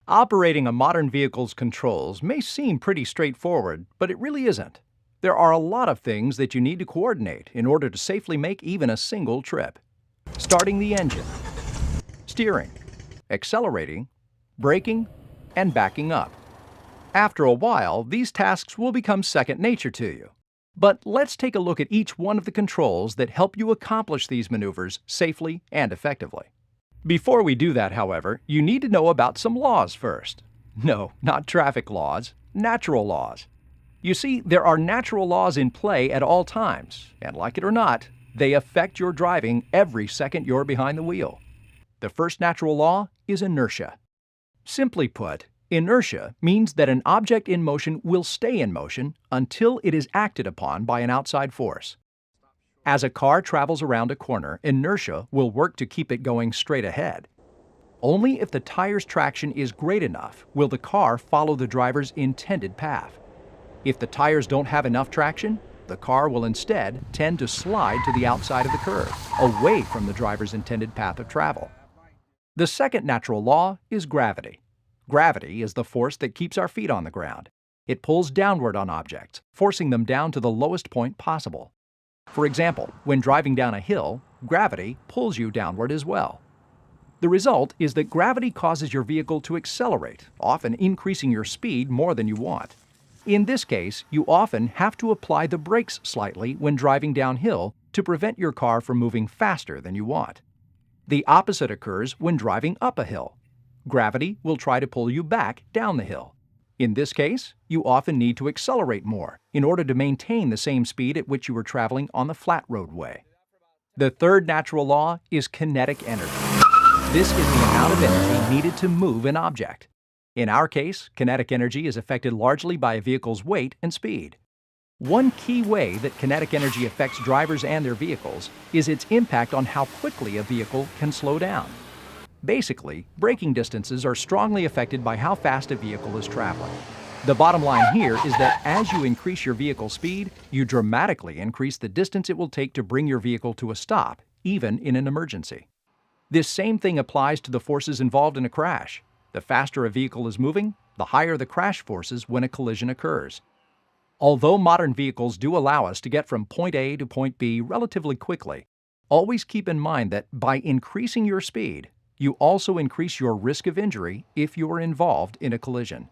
Operating a modern vehicle's controls may seem pretty straightforward, but it really isn't. There are a lot of things that you need to coordinate in order to safely make even a single trip. Starting the engine, steering, accelerating, braking, and backing up. After a while, these tasks will become second nature to you. But let's take a look at each one of the controls that help you accomplish these maneuvers safely and effectively. Before we do that, however, you need to know about some laws first. No, not traffic laws, natural laws. You see, there are natural laws in play at all times, and like it or not, they affect your driving every second you're behind the wheel. The first natural law is inertia. Simply put, inertia means that an object in motion will stay in motion until it is acted upon by an outside force. As a car travels around a corner, inertia will work to keep it going straight ahead. Only if the tire's traction is great enough will the car follow the driver's intended path. If the tires don't have enough traction, the car will instead tend to slide to the outside of the curve, away from the driver's intended path of travel. The second natural law is gravity. Gravity is the force that keeps our feet on the ground. It pulls downward on objects, forcing them down to the lowest point possible. For example, when driving down a hill, gravity pulls you downward as well. The result is that gravity causes your vehicle to accelerate, often increasing your speed more than you want. In this case, you often have to apply the brakes slightly when driving downhill to prevent your car from moving faster than you want. The opposite occurs when driving up a hill. Gravity will try to pull you back down the hill. In this case, you often need to accelerate more in order to maintain the same speed at which you were traveling on the flat roadway. The third natural law is kinetic energy. This is the amount of energy needed to move an object. In our case, kinetic energy is affected largely by a vehicle's weight and speed. One key way that kinetic energy affects drivers and their vehicles is its impact on how quickly a vehicle can slow down. Basically, braking distances are strongly affected by how fast a vehicle is traveling. The bottom line here is that as you increase your vehicle speed, you dramatically increase the distance it will take to bring your vehicle to a stop, even in an emergency. This same thing applies to the forces involved in a crash. The faster a vehicle is moving, the higher the crash forces when a collision occurs. Although modern vehicles do allow us to get from point A to point B relatively quickly, always keep in mind that by increasing your speed, you also increase your risk of injury if you are involved in a collision.